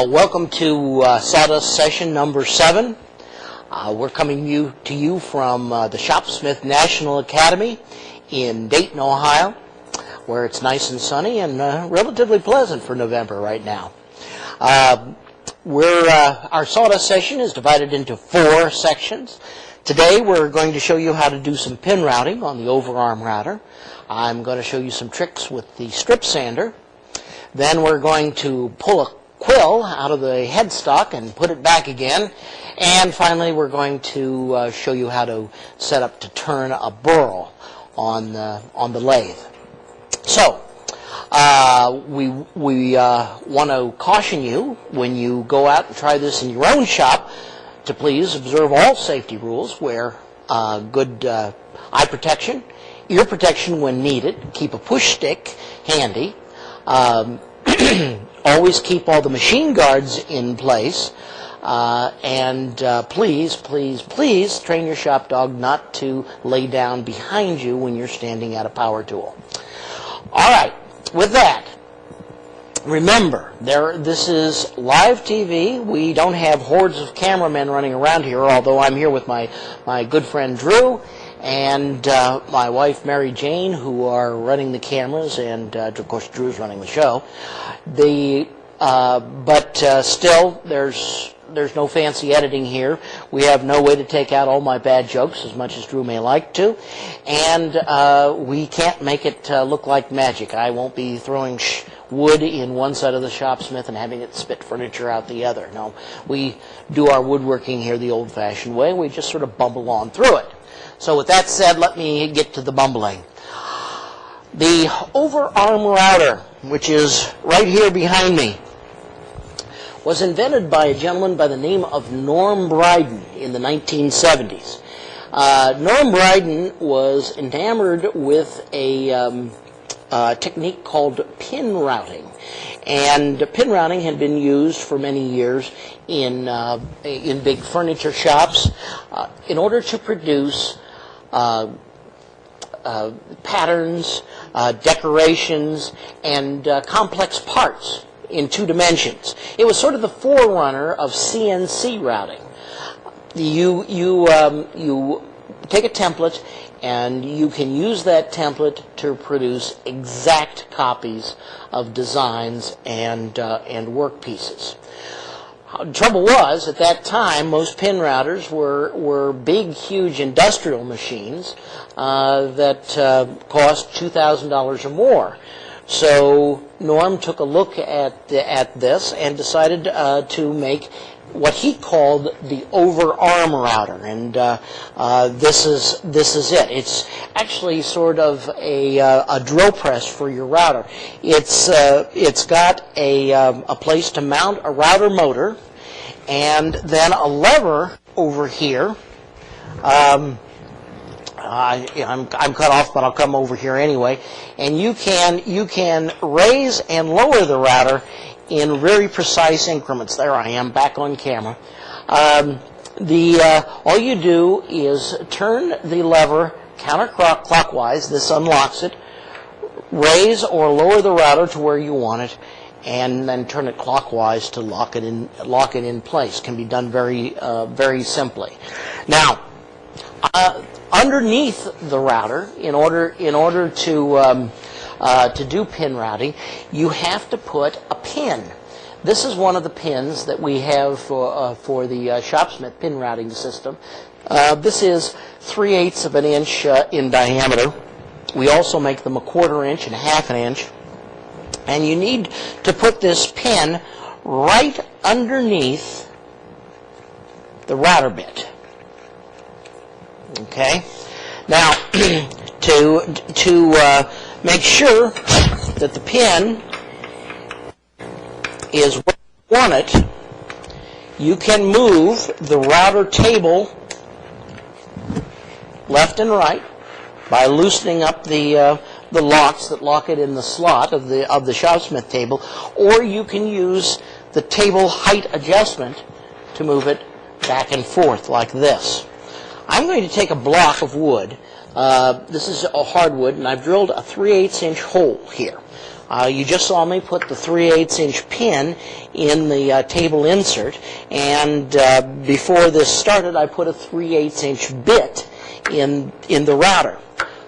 Welcome to Sawdust session number 7. We're coming to you from the Shopsmith National Academy in Dayton, Ohio, where it's nice and sunny and relatively pleasant for November right now. Our Sawdust session is divided into 4 sections. Today we're going to show you how to do some pin routing on the Overarm router. I'm going to show you some tricks with the strip sander. Then we're going to pull a quill out of the headstock and put it back again. And finally, we're going to show you how to set up to turn a burl on the lathe. So, we want to caution you when you go out and try this in your own shop to please observe all safety rules. Wear good eye protection, ear protection when needed. Keep a push stick handy. Always keep all the machine guards in place, and please train your shop dog not to lay down behind you when you're standing at a power tool. All right, with that, remember, this is live TV. We don't have hordes of cameramen running around here, although I'm here with my good friend Drew and my wife Mary Jane, who are running the cameras, and of course Drew's running the show. But still, there's no fancy editing here. We have no way to take out all my bad jokes, as much as Drew may like to, and we can't make it look like magic. I won't be throwing wood in one side of the Shopsmith and having it spit furniture out the other. No, we do our woodworking here the old-fashioned way. We just sort of bumble on through it. So with that said, let me get to the bumbling. The Overarm router, which is right here behind me, was invented by a gentleman by the name of Norm Bryden in the 1970s. Norm Bryden was enamored with a technique called pin routing. And pin routing had been used for many years in big furniture shops in order to produce patterns, decorations, and complex parts in 2 dimensions. It was sort of the forerunner of CNC routing. You take a template, and you can use that template to produce exact copies of designs and work pieces. The trouble was, at that time, most pin routers were big, huge industrial machines that cost $2,000 or more. So Norm took a look at this and decided to make what he called the Overarm router, and this is it. It's actually sort of a drill press for your router. It's got a place to mount a router motor, and then a lever over here. I'm cut off, but I'll come over here anyway. And you can raise and lower the router in very precise increments. There I am, back on camera. All you do is turn the lever counterclockwise. This unlocks it. Raise or lower the router to where you want it, and then turn it clockwise to lock it in place. Can be done very simply. Now, underneath the router, in order to do pin routing, you have to put a pin. This is one of the pins that we have for the Shopsmith pin routing system. This is 3/8 of an inch in diameter. We also make them 1/4 inch and 1/2 inch. And you need to put this pin right underneath the router bit. Okay? Now, to make sure that the pin is where you want it, you can move the router table left and right by loosening up the locks that lock it in the slot of the Shopsmith table, or you can use the table height adjustment to move it back and forth like this. I'm going to take a block of wood. This is a hardwood, and I've drilled a 3/8 inch hole here. You just saw me put the 3/8" pin in the table insert, and before this started I put a 3/8" bit in the router.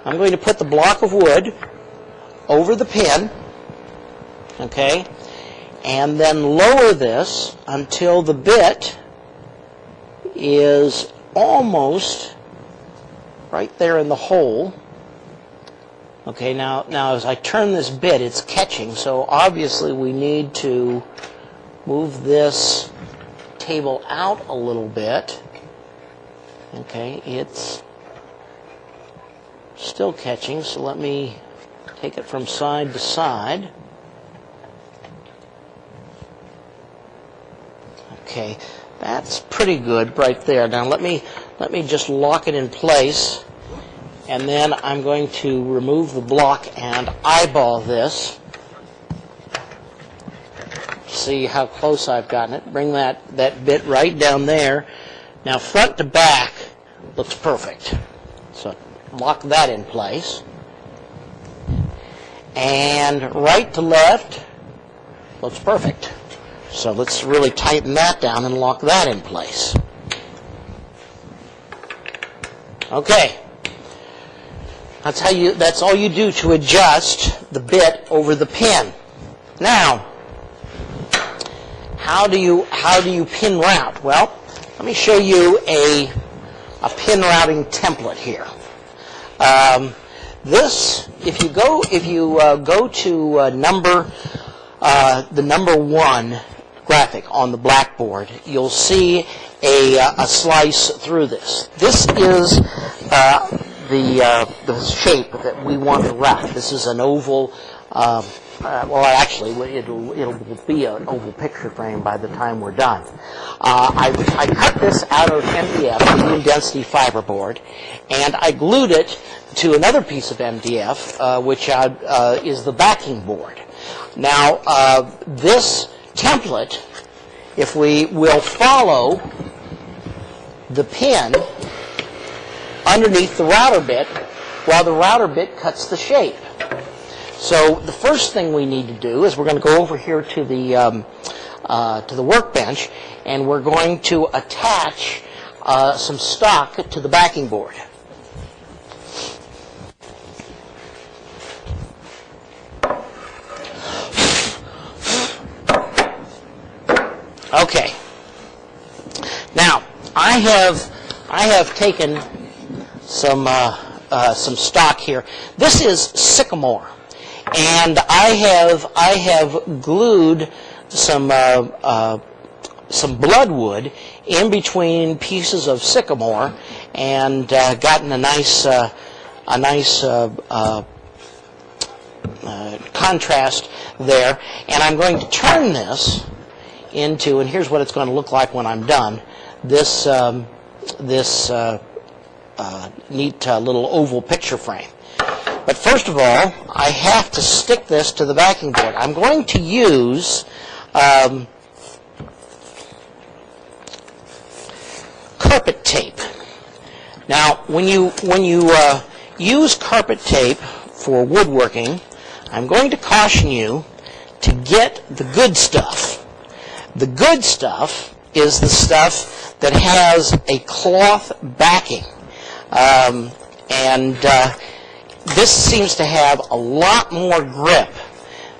I'm going to put the block of wood over the pin, okay, and then lower this until the bit is almost right there in the hole. Okay, now as I turn this bit, it's catching, so obviously we need to move this table out a little bit. Okay, it's still catching, so let me take it from side to side. Okay, that's pretty good right there. Now let me just lock it in place, and then I'm going to remove the block and eyeball this. See how close I've gotten it. Bring that bit right down there. Now front to back looks perfect. So lock that in place. And right to left looks perfect. So let's really tighten that down and lock that in place. Okay. That's all you do to adjust the bit over the pin. Now, how do you pin route? Well, let me show you a pin routing template here. This, if you go to the number 1 graphic on the blackboard, you'll see a slice through this. This is the shape that we want to route. This is an oval. Well, actually, it'll be an oval picture frame by the time we're done. I cut this out of MDF, medium density fiberboard, and I glued it to another piece of MDF, which is the backing board. Now, this template, if we will follow the pin underneath the router bit while the router bit cuts the shape. So the first thing we need to do is we're going to go over here to the workbench, and we're going to attach some stock to the backing board. Okay. Now I have taken some stock here. This is sycamore, and I have glued some bloodwood in between pieces of sycamore, and gotten a nice contrast there. And I'm going to turn this into, and here's what it's going to look like when I'm done, this neat little oval picture frame. But first of all, I have to stick this to the backing board. I'm going to use carpet tape. Now, when you use carpet tape for woodworking, I'm going to caution you to get the good stuff. The good stuff is the stuff that has a cloth backing, and this seems to have a lot more grip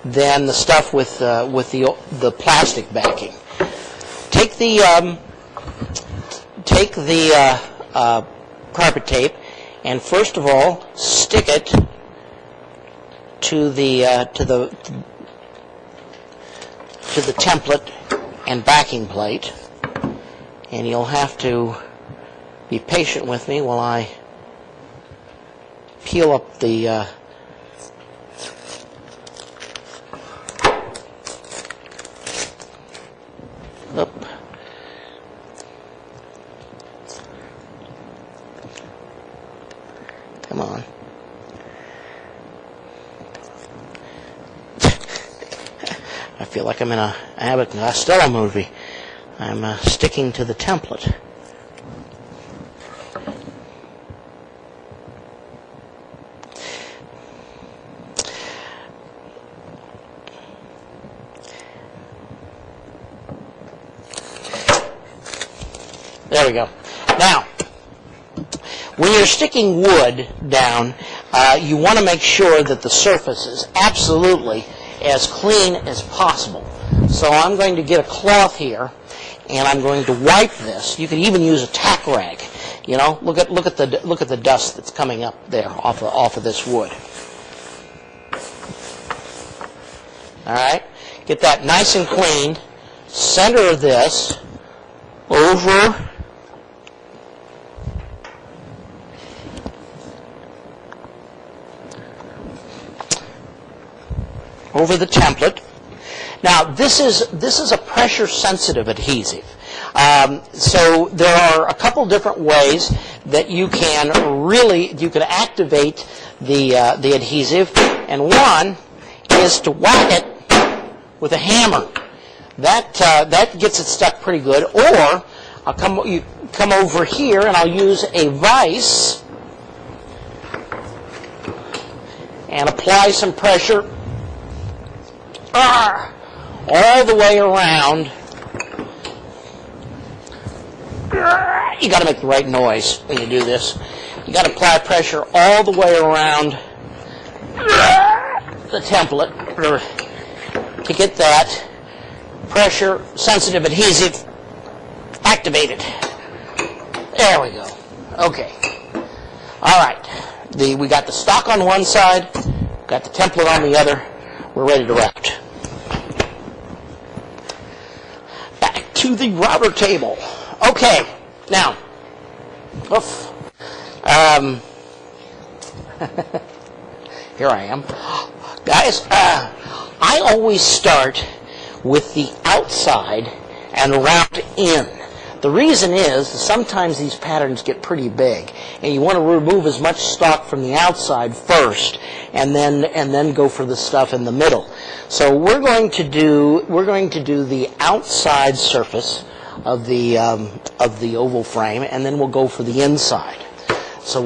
than the stuff with the plastic backing. Take the carpet tape, and first of all stick it to the template and backing plate, and you'll have to be patient with me while I peel up the come on. I feel like I'm in a Abbott and Costello movie. I'm sticking to the template. There we go. Now, when you're sticking wood down, you want to make sure that the surface is absolutely as clean as possible. So I'm going to get a cloth here, and I'm going to wipe this. You can even use a tack rag. You know, look at the dust that's coming up there off of this wood. All right, get that nice and clean. Center this over the template. Now this is a pressure sensitive adhesive. So there are a couple different ways that you can activate the adhesive, and one is to whack it with a hammer. That gets it stuck pretty good. Or you come over here and I'll use a vise and apply some pressure all the way around. You got to make the right noise when you do this. You got to apply pressure all the way around the template to get that pressure sensitive adhesive activated. There we go. Okay. All right. We got the stock on one side, got the template on the other. We're ready to route. Back to the router table. Okay. Now, here I am. Guys, I always start with the outside and route in. The reason is sometimes these patterns get pretty big, and you want to remove as much stock from the outside first, and then go for the stuff in the middle. So we're going to do the outside surface of the oval frame, and then we'll go for the inside. So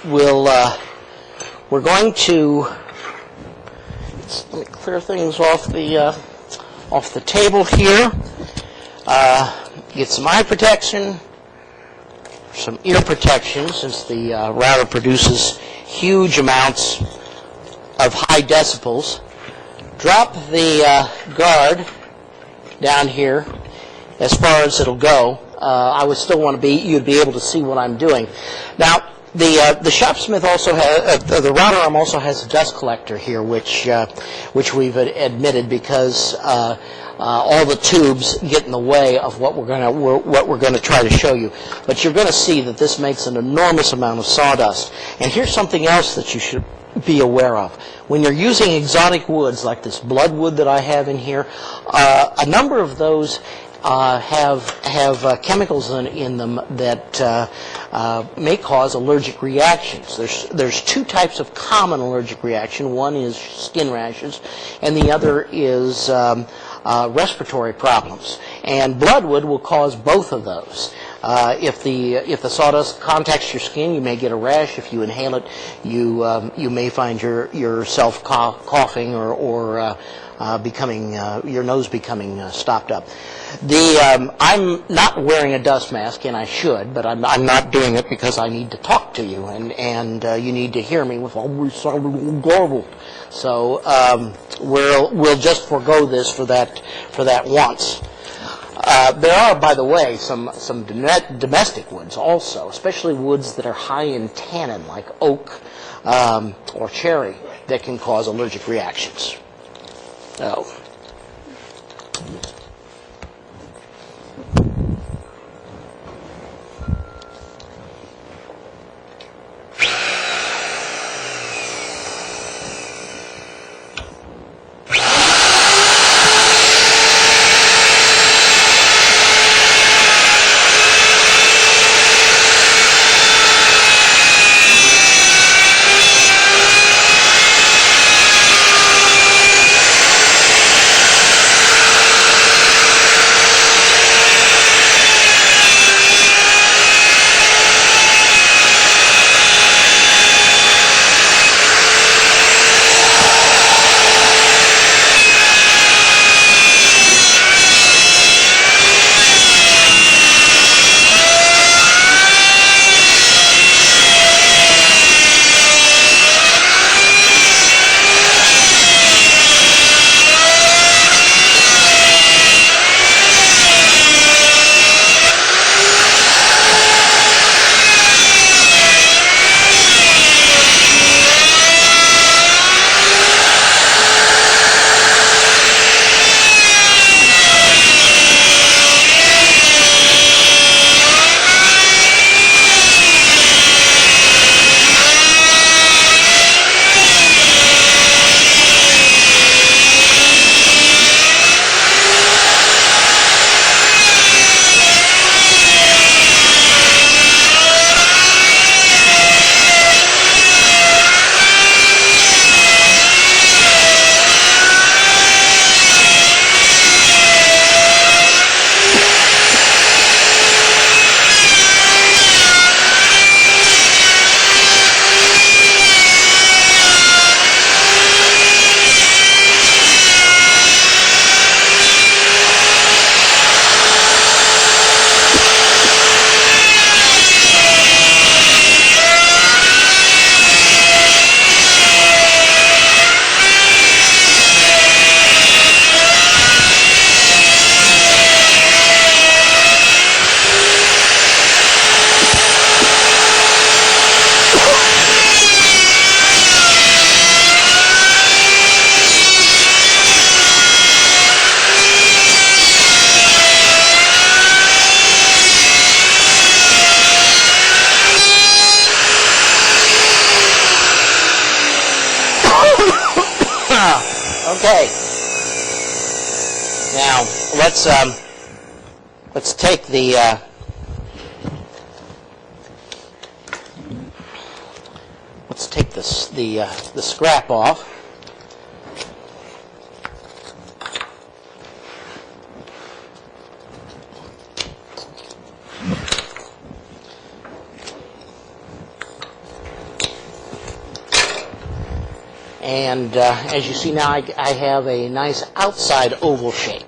we're going to let me clear things off the table here. Get some eye protection, some ear protection, since the router produces huge amounts of high decibels. Drop the guard down here as far as it'll go. I would still want you'd be able to see what I'm doing. Now, the Shopsmith also has the router arm also has a dust collector here, which we've admitted because all the tubes get in the way of what we're going to try to show you. But you're going to see that this makes an enormous amount of sawdust. And here's something else that you should be aware of. When you're using exotic woods like this bloodwood that I have in here, a number of those have chemicals in them that may cause allergic reactions. There's two types of common allergic reaction. One is skin rashes, and the other is respiratory problems. And bloodwood will cause both of those. If the sawdust contacts your skin, you may get a rash. If you inhale it, you may find yourself coughing or becoming your nose becoming stopped up. I'm not wearing a dust mask, and I should, but I'm not doing it because I need to talk to you, and you need to hear me with all garbled. So we'll just forego this for that once. There are, by the way, some domestic woods also, especially woods that are high in tannin, like oak or cherry, that can cause allergic reactions. So. Okay. Now let's take the the scrap off. And as you see now, I have a nice outside oval shape.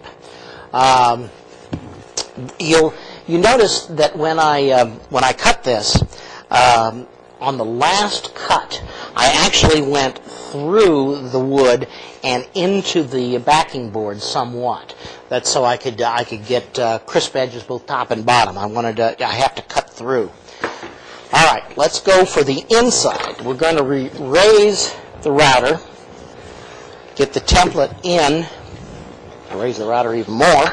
You notice that when I cut this, on the last cut, I actually went through the wood and into the backing board somewhat. That's so I could get crisp edges both top and bottom. I have to cut through. All right, let's go for the inside. We're going to raise the router, get the template in, raise the router even more,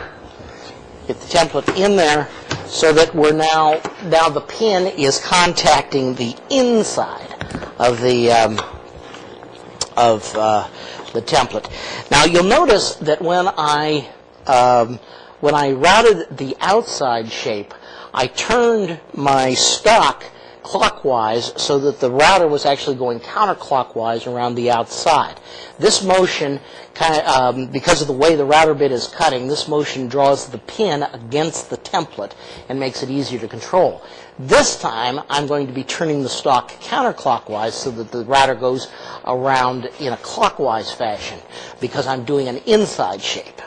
get the template in there so that we're now the pin is contacting the inside of the template. Now you'll notice that when I routed the outside shape, I turned my stock clockwise so that the router was actually going counterclockwise around the outside. This motion, because of the way the router bit is cutting, this motion draws the pin against the template and makes it easier to control. This time, I'm going to be turning the stock counterclockwise so that the router goes around in a clockwise fashion because I'm doing an inside shape.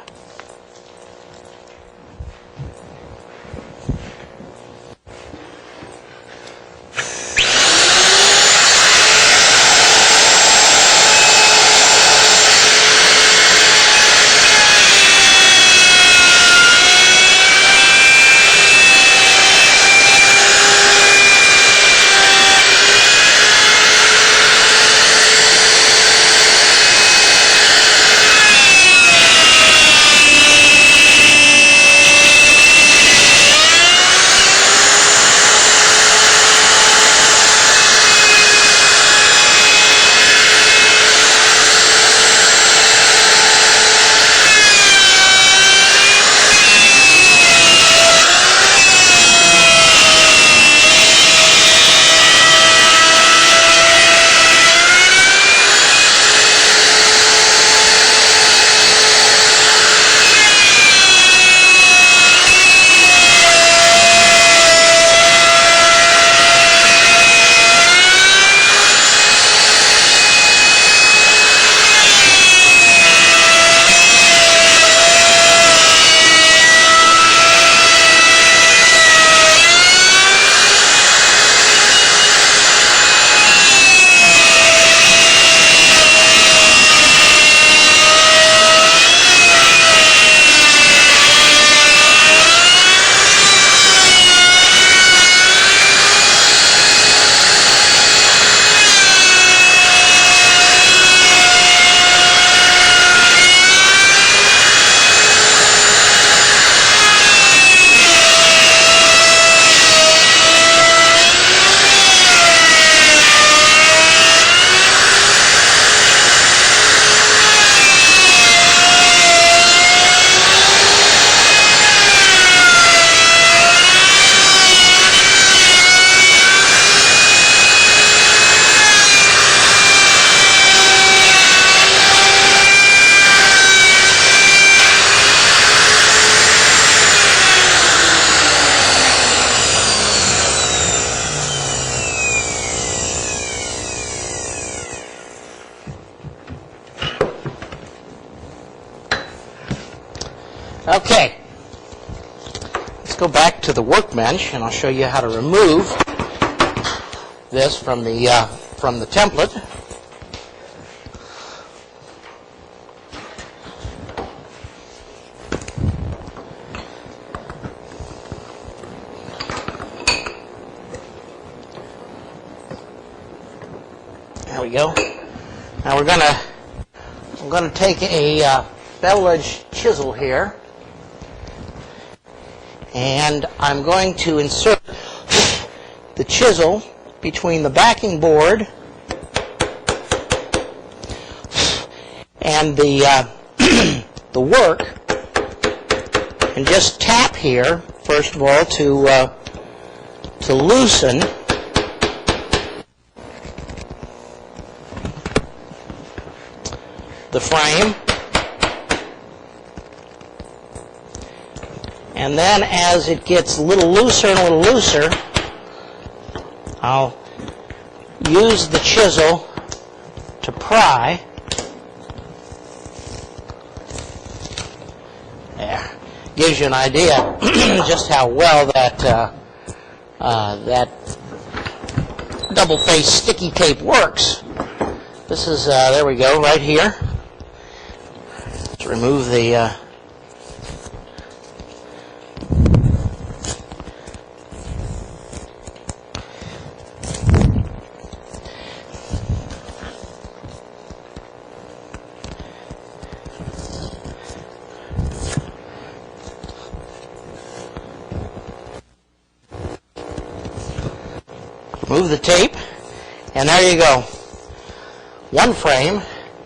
Okay, let's go back to the workbench and I'll show you how to remove this from the template. There we go. Now I'm gonna take a bevel edge chisel here, and I'm going to insert the chisel between the backing board and the the work, and just tap here first of all to loosen the frame, and then as it gets a little looser and a little looser, I'll use the chisel to pry. There. Gives you an idea just how well that that double-faced sticky tape works. This is, there we go, right here. Let's remove the remove the tape, and there you go. One frame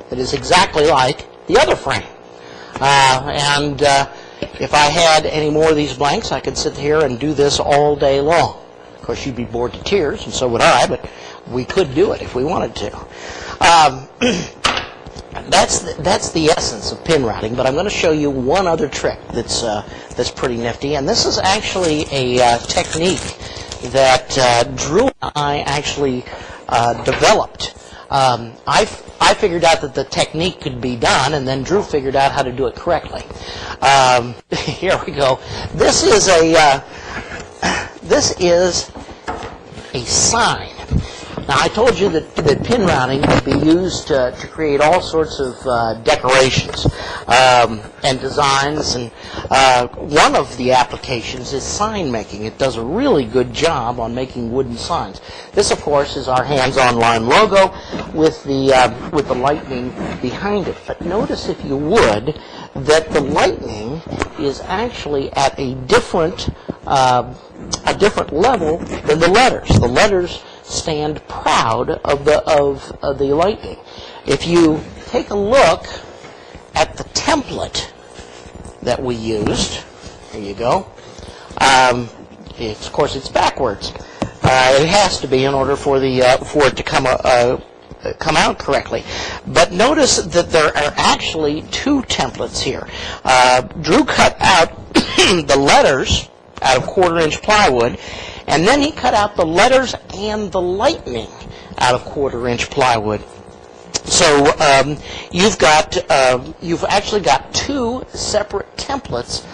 that is exactly like the other frame. If I had any more of these blanks, I could sit here and do this all day long. Of course, you'd be bored to tears, and so would I, but we could do it if we wanted to. That's the essence of pin routing, but I'm going to show you one other trick that's pretty nifty, and this is actually a technique that Drew and I actually developed. I figured out that the technique could be done, and then Drew figured out how to do it correctly. Here we go. This is a sign. Now, I told you that pin routing could be used to create all sorts of decorations and designs, and one of the applications is sign making. It does a really good job on making wooden signs. This, of course, is our Hands Online logo with the lightning behind it. But notice, if you would, that the lightning is actually at a different level than the letters. The letters stand proud of the lightning. If you take a look at the template that we used, there you go. Of course, it's backwards. It has to be in order for it to come out correctly. But notice that there are actually two templates here. Drew cut out the letters out of 1/4-inch plywood, and then he cut out the letters and the lightning out of 1/4-inch plywood. So you've actually got two separate templates,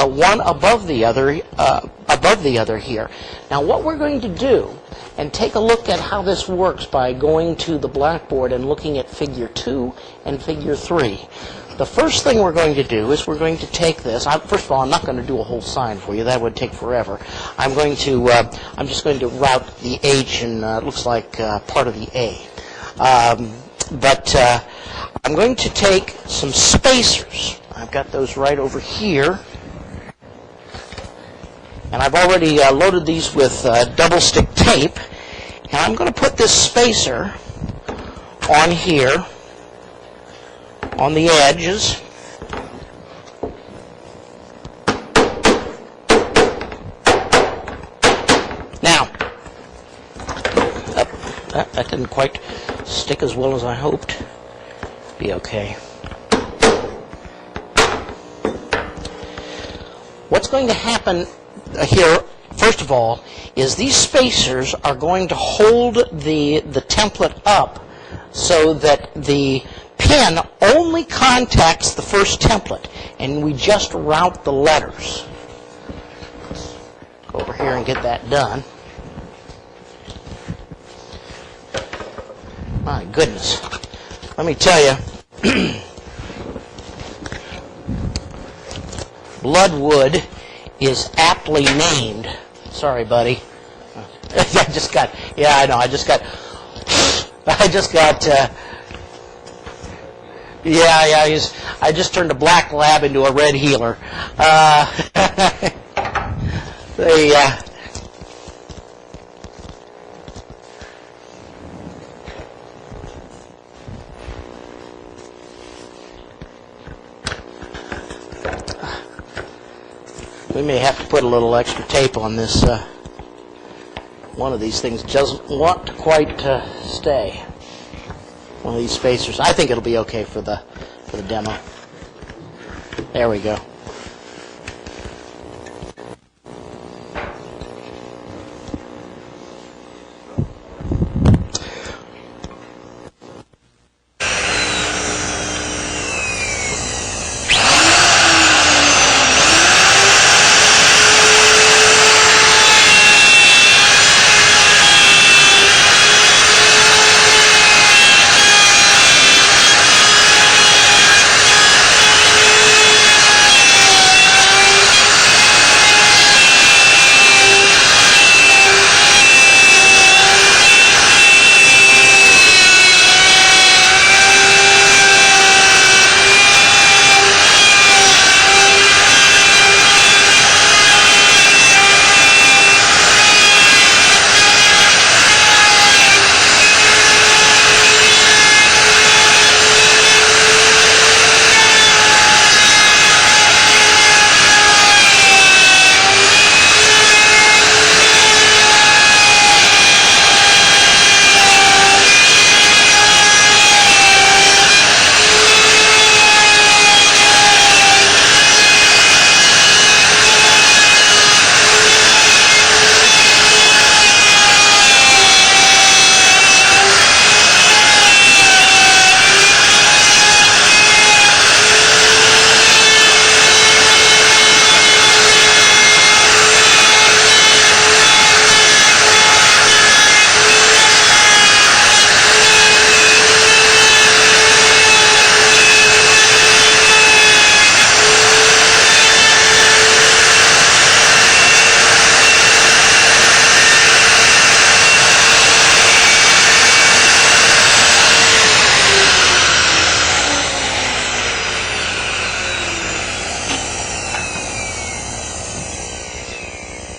one above the other here. Now, what we're going to do, and take a look at how this works by going to the blackboard and looking at Figure 2 and Figure 3. The first thing we're going to do is we're going to take this. First of all, I'm not going to do a whole sign for you. That would take forever. I'm just going to route the H, and it looks like part of the A. But I'm going to take some spacers. I've got those right over here. And I've already loaded these with double stick tape. And I'm going to put this spacer on here, on the edges. Now, that didn't quite stick as well as I hoped. Be okay. What's going to happen here, first of all, is these spacers are going to hold the template up so that the pin only contacts the first template, and we just route the letters. Go over here and get that done. My goodness. Let me tell you, bloodwood is aptly named. Sorry, buddy. I just got I just turned a black lab into a red healer. We may have to put a little extra tape on this. One of these things doesn't want to quite stay. One of these spacers. I think it'll be okay for the demo. There we go.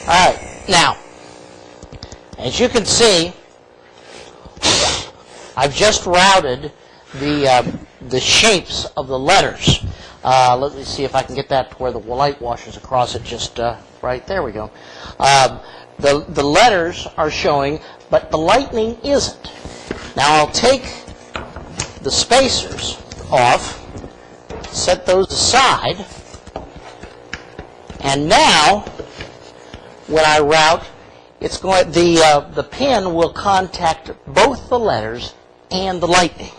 Alright, now, as you can see, I've just routed the shapes of the letters. Let me see if I can get that to where the light washes across it just right. There we go. The letters are showing, but the lightning isn't. Now I'll take the spacers off, set those aside, and now when I route, it's going the pin will contact both the letters and the lightning.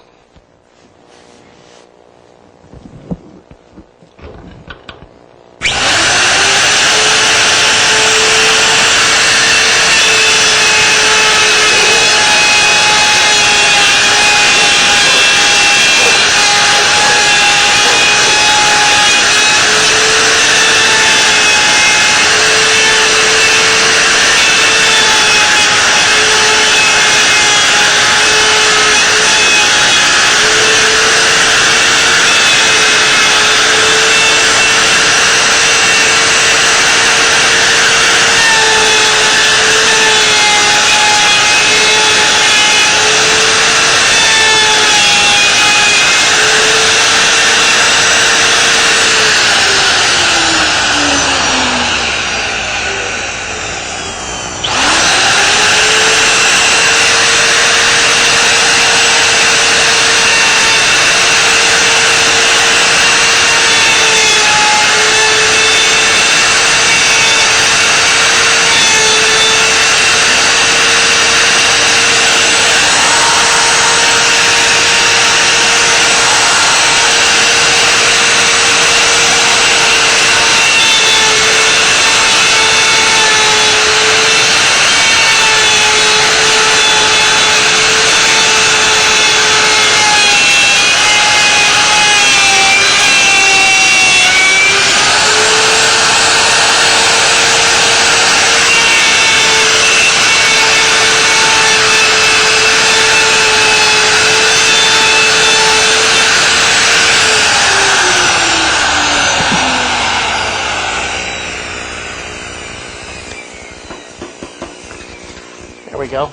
There we go.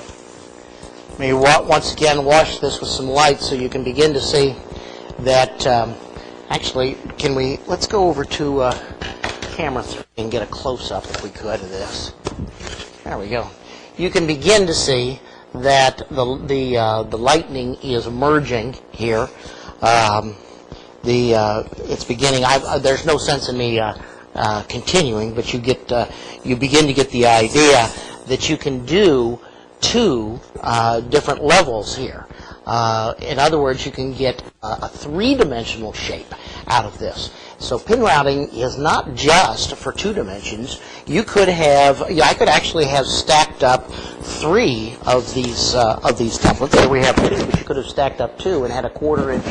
Let me once again wash this with some light so you can begin to see that, actually, let's go over to camera and get a close-up, if we could, of this. There we go. You can begin to see that the lightning is emerging here. It's beginning. There's no sense in me continuing, but you begin to get the idea that you can do two different levels here. In other words, you can get a three-dimensional shape out of this. So pin routing is not just for 2 dimensions. I could actually have stacked up 3 of these templates. There we have 2, but you could have stacked up 2 and had a 1/4 inch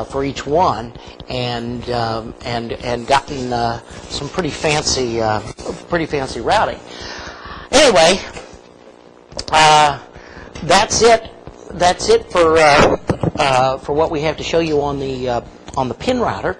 for each one, and gotten some pretty fancy routing. Anyway, that's it. That's it for what we have to show you on the pin router.